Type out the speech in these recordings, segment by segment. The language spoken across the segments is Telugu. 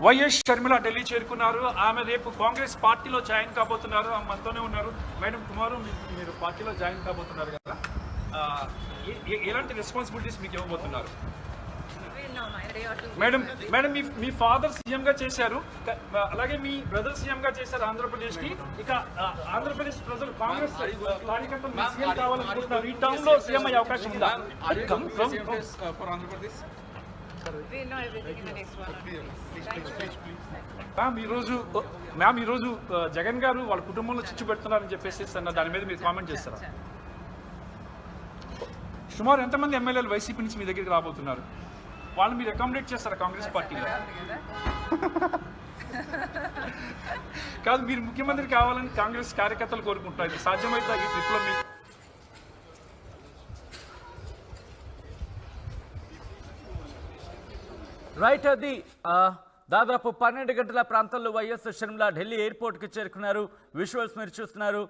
వైఎస్ షర్మిల ఢిల్లీ చేరుకున్నారు. ఆమె రేపు కాంగ్రెస్ పార్టీలో జాయిన్ కాబోతున్నారు. మనతోనే ఉన్నారు. మేడం టుమారో మీరు పార్టీలో జాయిన్ కాబోతున్నారు కదా, ఎలాంటి రెస్పాన్సిబిలిటీస్ మీకు ఇవ్వబోతున్నారు? మేడం మేడం మీ ఫాదర్ సీఎంగా చేశారు, అలాగే మీ బ్రదర్ సీఎంగా చేశారు ఆంధ్రప్రదేశ్కి. ఇక ఆంధ్రప్రదేశ్ ప్రజలు కాంగ్రెస్ కార్యకర్తలు సీఎం కావాలనుకుంటున్నారు. ఈ టర్మ్ లో సీఎం అయ్యే అవకాశం ఉందా? మ్యామ్ ఈరోజు జగన్ గారు వాళ్ళ కుటుంబంలో చిచ్చు పెడుతున్నారని చెప్పేసి దాని మీద మీరు కామెంట్ చేస్తారా? సుమారు ఎంతమంది ఎమ్మెల్యేలు వైసీపీ నుంచి మీ దగ్గరికి రాబోతున్నారు? వాళ్ళు మీరు అకామిడేట్ చేస్తారా కాంగ్రెస్ పార్టీలో? కాదు, మీరు ముఖ్యమంత్రి కావాలని కాంగ్రెస్ కార్యకర్తలు కోరుకుంటున్నారు. ఇది సాధ్యమైతే ఈ ట్రిప్లో మీకు రైట్. అది దాదాపు 12 గంటల ప్రాంతంలో వైఎస్ షర్మిల ఢిల్లీ ఎయిర్పోర్ట్కి చేరుకున్నారు. విజువల్స్ మీరు చూస్తున్నారు.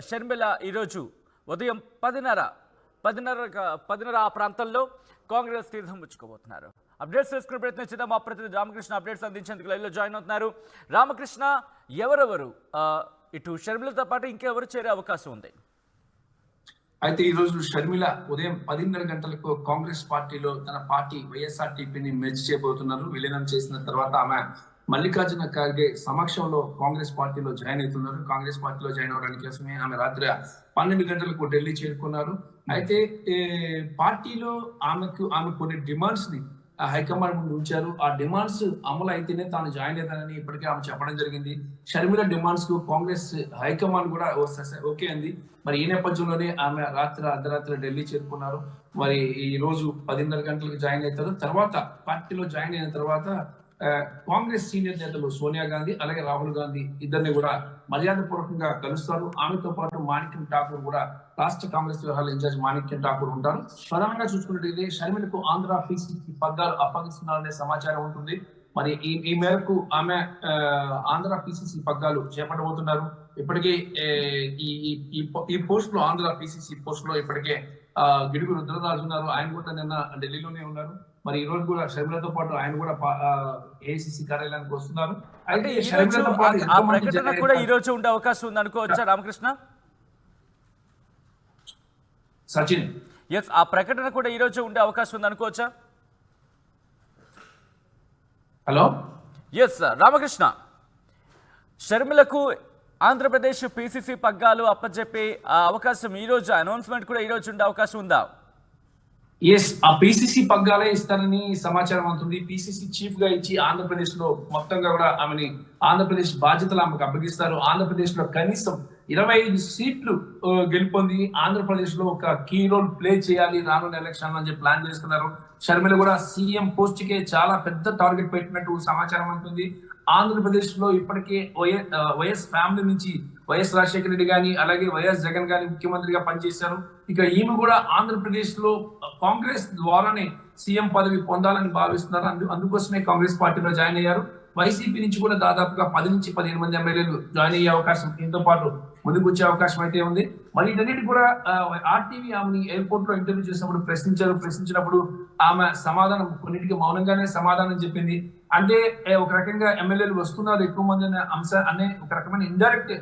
షర్మిల ఈరోజు ఉదయం 10:30 ఆ ప్రాంతంలో కాంగ్రెస్ తీర్థం పుచ్చుకోబోతున్నారు. అప్డేట్స్ తెలుసుకునే ప్రయత్నం చేద్దాం. మా ప్రతినిధి రామకృష్ణ అప్డేట్స్ అందించేందుకు లైవ్లో జాయిన్ అవుతున్నారు. రామకృష్ణ, ఎవరెవరు ఇటు షర్మిలతో పాటు ఇంకెవరు చేరే అవకాశం ఉంది? అయితే ఈ రోజు షర్మిల ఉదయం 10:30 గంటలకు కాంగ్రెస్ పార్టీలో తన పార్టీ వైఎస్ఆర్టీపీని మెర్జ్ చేయబోతున్నారు. విలీనం చేసిన తర్వాత ఆమె మల్లికార్జున ఖార్గే సమక్షంలో కాంగ్రెస్ పార్టీలో జాయిన్ అవుతున్నారు. కాంగ్రెస్ పార్టీలో జాయిన్ అవడానికి కోసమే ఆమె రాత్రి 12 గంటలకు ఢిల్లీ చేరుకున్నారు. అయితే పార్టీలో ఆమె కొన్ని డిమాండ్స్ ని హైకమాండ్ ముందు ఉంచారు. ఆ డిమాండ్స్ అమలు అయితేనే తాను జాయిన్ అవుతానని ఇప్పటికే ఆమె చెప్పడం జరిగింది. షర్మిల డిమాండ్స్ కు కాంగ్రెస్ హైకమాండ్ కూడా ఓకే అంది. మరి ఈ నేపథ్యంలోనే ఆమె అర్ధరాత్రి ఢిల్లీ చేరుకున్నారు. మరి ఈ రోజు 10:30 గంటలకు జాయిన్ అవుతారు. తర్వాత పార్టీలో జాయిన్ అయిన తర్వాత కాంగ్రెస్ సీనియర్ నేతలు సోనియా గాంధీ అలాగే రాహుల్ గాంధీ ఇద్దరిని కూడా మర్యాద పూర్వకంగా కలుస్తారు. ఆమెతో పాటు మాణిక్యం ఠాకూర్ కూడా, రాష్ట్ర కాంగ్రెస్ వ్యవహారాల ఇన్ఛార్జ్ మాణిక్యం ఠాకూర్ ఉంటారు. ప్రధానంగా చూసుకున్నట్లయితే షర్మిలకు ఆంధ్ర పీసీసీ పగ్గాలు అప్పగిస్తున్నారనే సమాచారం ఉంటుంది. మరి ఈ మేరకు ఆమె ఆంధ్ర పీసీసీ పగ్గాలు చేపట్టబోతున్నారు. ఇప్పటికే ఈ పోస్ట్ లో, ఆంధ్ర పీసీసీ పోస్ట్ లో ఇప్పటికే గిడుగు రుద్రరాజు ఉన్నారు. ఆయన కూడా నిన్న ఢిల్లీలోనే ఉన్నారు. మరి ఈ రోజు కూడా షర్మిలతో పాటు ఆయన కూడా ఏఐసిసి కార్యాలయానికి వస్తున్నారు. అయితే ప్రకటన కూడా ఈ రోజు ఉండే అవకాశం ఉంది అనుకోవచ్చా రామకృష్ణ? సచిన్, ఎస్, ఆ ప్రకటన కూడా ఈ రోజు ఉండే అవకాశం ఉంది అనుకోవచ్చా? హలో, ఎస్ రామకృష్ణ, షర్మిలకు ఆంధ్రప్రదేశ్ పీసీసీ పగ్గాలు అప్పచెప్పే అవకాశం ఈ రోజు, అనౌన్స్మెంట్ కూడా ఈ రోజు ఉండే అవకాశం ఉందా? ఎస్, ఆ పీసీసీ పగ్గాలే ఇస్తారని సమాచారం అవుతుంది. పీసీసీ చీఫ్ గా ఇచ్చి ఆంధ్రప్రదేశ్ లో మొత్తంగా కూడా ఆమెని ఆంధ్రప్రదేశ్ బాధ్యతలు ఆమెకు అప్పగిస్తారు. ఆంధ్రప్రదేశ్ లో కనీసం 25 సీట్లు గెలుపొంది ఆంధ్రప్రదేశ్ లో ఒక కీ రోల్ ప్లే చేయాలి రానున్న ఎలక్షన్ అని చెప్పి ప్లాన్ చేస్తున్నారు. షర్మిల కూడా సీఎం పోస్ట్ కే చాలా పెద్ద టార్గెట్ పెట్టినట్టు సమాచారం ఉంటుంది. ఆంధ్రప్రదేశ్ లో ఇప్పటికే వైఎస్ ఫ్యామిలీ నుంచి వైఎస్ రాజశేఖర రెడ్డి గాని అలాగే వైఎస్ జగన్ గాని ముఖ్యమంత్రిగా పనిచేశారు. ఇక ఈమె కూడా ఆంధ్రప్రదేశ్ లో కాంగ్రెస్ ద్వారానే సీఎం పదవి పొందాలని భావిస్తున్నారు. అందుకోసమే కాంగ్రెస్ పార్టీలో జాయిన్ అయ్యారు. వైసీపీ నుంచి కూడా దాదాపుగా 10 నుంచి 15 మంది ఎమ్మెల్యేలు జాయిన్ అయ్యే అవకాశం, దీంతో పాటు ముందుకు వచ్చే అవకాశం అయితే ఉంది. మరి వీటన్నిటి కూడా ఆర్టీవీ ఆమెని ఎయిర్పోర్ట్ లో ఇంటర్వ్యూ చేసినప్పుడు ప్రశ్నించినప్పుడు ఆమె సమాధానం, కొన్నిటికి మౌనంగానే సమాధానం చెప్పింది. అంటే ఒక రకంగా ఎమ్మెల్యేలు వస్తున్నారు ఎక్కువ మంది అనే ఒక రకమైన ఇండైరెక్ట్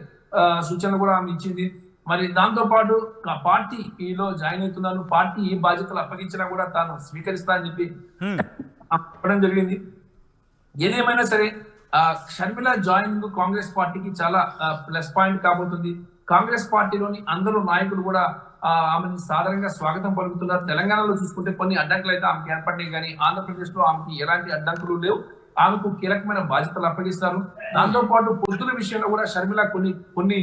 సూచనలు కూడా ఆమె ఇచ్చింది. మరి దాంతో పాటు పార్టీలో జాయిన్ అవుతున్నాను, పార్టీ ఏ బాధ్యతలు అప్పగించినా కూడా తాను స్వీకరిస్తా అని చెప్పి చెప్పడం జరిగింది. ఏదేమైనా సరే షర్మిల జాయినింగ్ కాంగ్రెస్ పార్టీకి చాలా ప్లస్ పాయింట్ కాబోతుంది. కాంగ్రెస్ పార్టీలోని అందరూ నాయకులు కూడా ఆమెను సాధారణంగా స్వాగతం పలుకుతున్నారు. తెలంగాణలో చూసుకుంటే కొన్ని అడ్డంకులు అయితే ఆమెకి ఏర్పడినాయి, కానీ ఆంధ్రప్రదేశ్ లో ఆమెకి ఎలాంటి అడ్డంకులు లేవు. ఆమెకు కీలకమైన బాధ్యతలు అప్పగిస్తారు. దాంతో పాటు పొత్తుల విషయంలో కూడా షర్మిల కొన్ని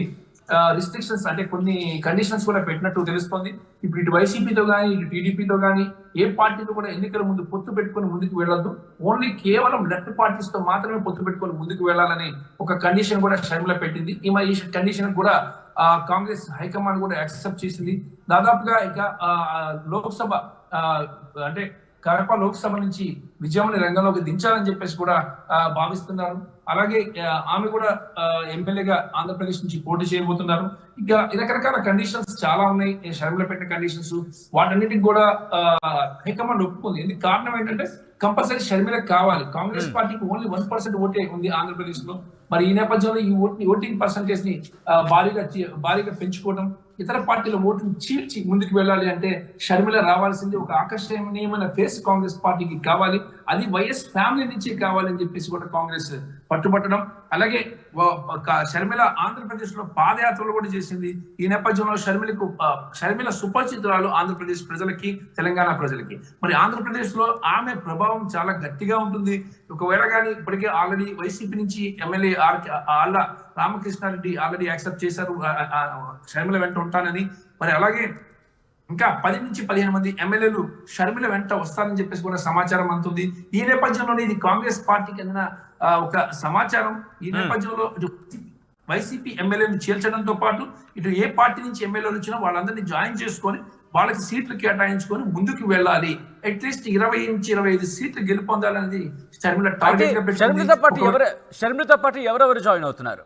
రిస్ట్రిక్షన్స్, అంటే కొన్ని కండిషన్స్ కూడా పెట్టినట్టు తెలుస్తోంది. ఇప్పుడు ఇటు వైసీపీతో కానీ ఇటు టీడీపీతో కానీ ఏ పార్టీతో కూడా ఎన్నికల ముందు పొత్తు పెట్టుకుని ముందుకు వెళ్ళొద్దు, ఓన్లీ కేవలం లెఫ్ట్ పార్టీస్ తో మాత్రమే పొత్తు పెట్టుకుని ముందుకు వెళ్ళాలని ఒక కండిషన్ కూడా షర్మిల పెట్టింది. ఈ కండిషన్ కూడా కాంగ్రెస్ హైకమాండ్ కూడా యాక్సెప్ట్ చేసింది. దాదాపుగా ఇక లోక్సభ అంటే కడప లోక్సభ నుంచి విజయమ్మని రంగంలోకి దించాలని చెప్పేసి కూడా భావిస్తున్నారు. అలాగే ఆమె కూడా ఎమ్మెల్యేగా ఆంధ్రప్రదేశ్ నుంచి పోటీ చేయబోతున్నారు. ఇంకా రకరకాల కండిషన్స్ చాలా ఉన్నాయి, షర్మిల పెట్టిన కండిషన్స్, వాటన్నిటికి కూడా హైకమాండ్ ఒప్పుకుంది. ఎందుకు కారణం ఏంటంటే కంపల్సరీ షర్మిల కావాలి. కాంగ్రెస్ పార్టీకి ఓన్లీ 1% ఓటే ఉంది ఆంధ్రప్రదేశ్ లో. మరి ఈ నేపథ్యంలో ఈ ఓటింగ్ పర్సంటేజ్ ని భారీగా పెంచుకోవడం, ఇతర పార్టీల ఓటును చీల్చి ముందుకు వెళ్ళాలి అంటే షర్మిల రావాల్సింది. ఒక ఆకర్షణీయమైన ఫేస్ కాంగ్రెస్ పార్టీకి కావాలి, అది వైఎస్ ఫ్యామిలీ నుంచే కావాలని చెప్పేసి కూడా కాంగ్రెస్ పట్టుబట్టడం. అలాగే షర్మిల ఆంధ్రప్రదేశ్ లో పాదయాత్రలు కూడా చేసింది. ఈ నేపథ్యంలో షర్మిల సుపరిచితురాలు ఆంధ్రప్రదేశ్ ప్రజలకి, తెలంగాణ ప్రజలకి. మరి ఆంధ్రప్రదేశ్ లో ఆమె ప్రభావం చాలా గట్టిగా ఉంటుంది. ఒకవేళ కానీ ఇప్పటికే ఆల్రెడీ వైసీపీ నుంచి ఎమ్మెల్యే ఆళ్ళ రామకృష్ణారెడ్డి ఆల్రెడీ యాక్సెప్ట్ చేశారు షర్మిల వెంట ఉంటానని. మరి అలాగే ఇంకా 10 నుంచి 15 మంది ఎమ్మెల్యేలు షర్మిల వెంట వస్తారని చెప్పేసి కూడా సమాచారం అందుతుంది. ఈ నేపథ్యంలోనే ఇది కాంగ్రెస్ పార్టీకి అందిన ఒక సమాచారం. ఈ నేపథ్యంలో వైసీపీ ఎమ్మెల్యేలు చేర్చడంతో పాటు ఇటు ఏ పార్టీ నుంచి ఎమ్మెల్యేలు వచ్చినా వాళ్ళందరినీ జాయిన్ చేసుకొని వాళ్ళకి సీట్లు కేటాయించుకొని ముందుకు వెళ్ళాలి. అట్లీస్ట్ 20 నుంచి 25 సీట్లు గెలుపొందాలనేది షర్మిల టార్గెట్ గా పెట్టుకుంది. షర్మిలతో పాటు ఎవరెవరు జాయిన్ అవుతున్నారు?